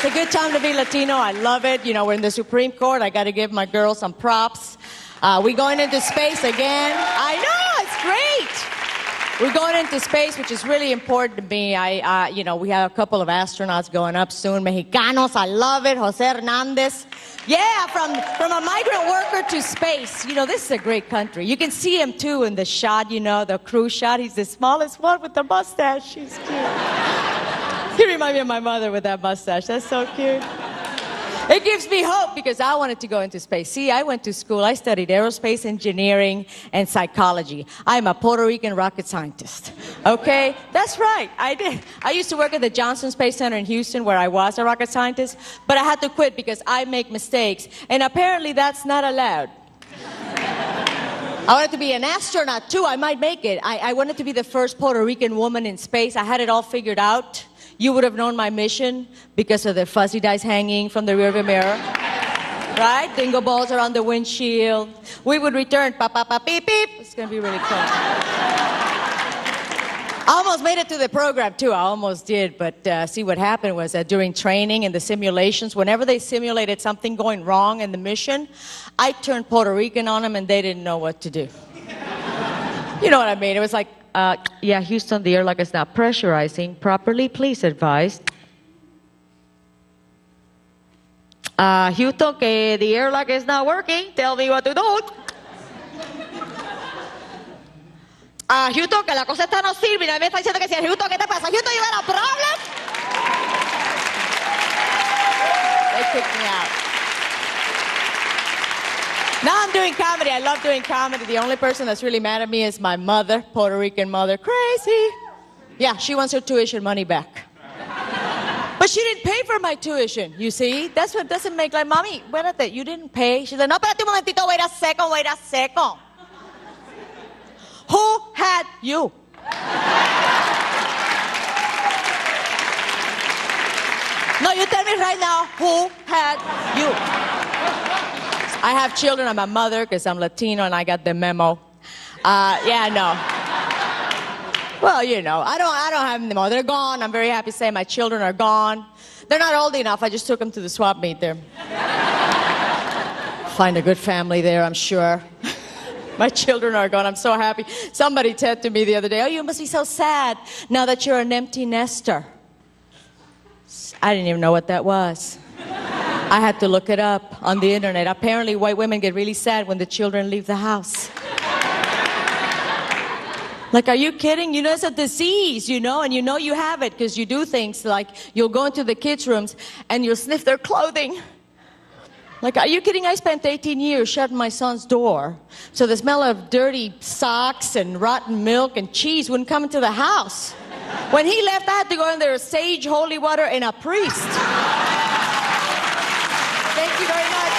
a good time to be Latino. I love it. You know, we're in the Supreme Court. I got to give my girls some props. We're going into space again. I know, it's great. We're going into space, which is really important to me. You know, we have a couple of astronauts going up soon. Mexicanos, I love it. Jose Hernandez. Yeah, from a migrant worker to space. You know, this is a great country. You can see him, too, in the shot, you know, the crew shot. He's the smallest one with the mustache. He's cute. He reminds me of my mother with that mustache. That's so cute. It gives me hope because I wanted to go into space. See, I went to school. I studied aerospace engineering and psychology. I'm a Puerto Rican rocket scientist. Okay? That's right. I did. I used to work at the Johnson Space Center in Houston where I was a rocket scientist, but I had to quit because I make mistakes, and apparently that's not allowed. I wanted to be an astronaut, too. I might make it. I wanted to be the first Puerto Rican woman in space. I had it all figured out. You would have known my mission because of the fuzzy dice hanging from the rearview mirror. Right? Dingo balls around the windshield. We would return, pa pa pa beep beep. It's going to be really cool. I almost made it to the program, too. I almost did. But see, what happened was that during training and the simulations, whenever they simulated something going wrong in the mission, I turned Puerto Rican on them and they didn't know what to do. You know what I mean? It was like, yeah, Houston, the airlock is not pressurizing properly. Please advise. Houston, que the airlock is not working. Tell me what to do. Houston, que la cosa esta no sirve. Y me está diciendo que si Houston, ¿qué te pasa? Houston, you got a problem? They kicked me out. Now I'm doing comedy. I love doing comedy. The only person that's really mad at me is my mother, Puerto Rican mother. Crazy. Yeah, she wants her tuition money back. But she didn't pay for my tuition, you see? That's what doesn't make, like, Mommy, espérate, you didn't pay? She said, no, espérate un momentito, wait a second. Who had you? No, you tell me right now, who had you? I have children. I'm a mother because I'm Latino and I got the memo. Yeah, no. Well, you know, I don't have them anymore. They're gone. I'm very happy to say my children are gone. They're not old enough. I just took them to the swap meet there. Find a good family there, I'm sure. My children are gone. I'm so happy. Somebody said to me the other day, oh, you must be so sad now that you're an empty nester. I didn't even know what that was. I had to look it up on the internet. Apparently, white women get really sad when the children leave the house. Like, are you kidding? You know, it's a disease, you know, and you know you have it because you do things like you'll go into the kids' rooms and you'll sniff their clothing. Like, are you kidding? I spent 18 years shutting my son's door so the smell of dirty socks and rotten milk and cheese wouldn't come into the house. When he left, I had to go in there with sage, holy water, and a priest. Thank you very much.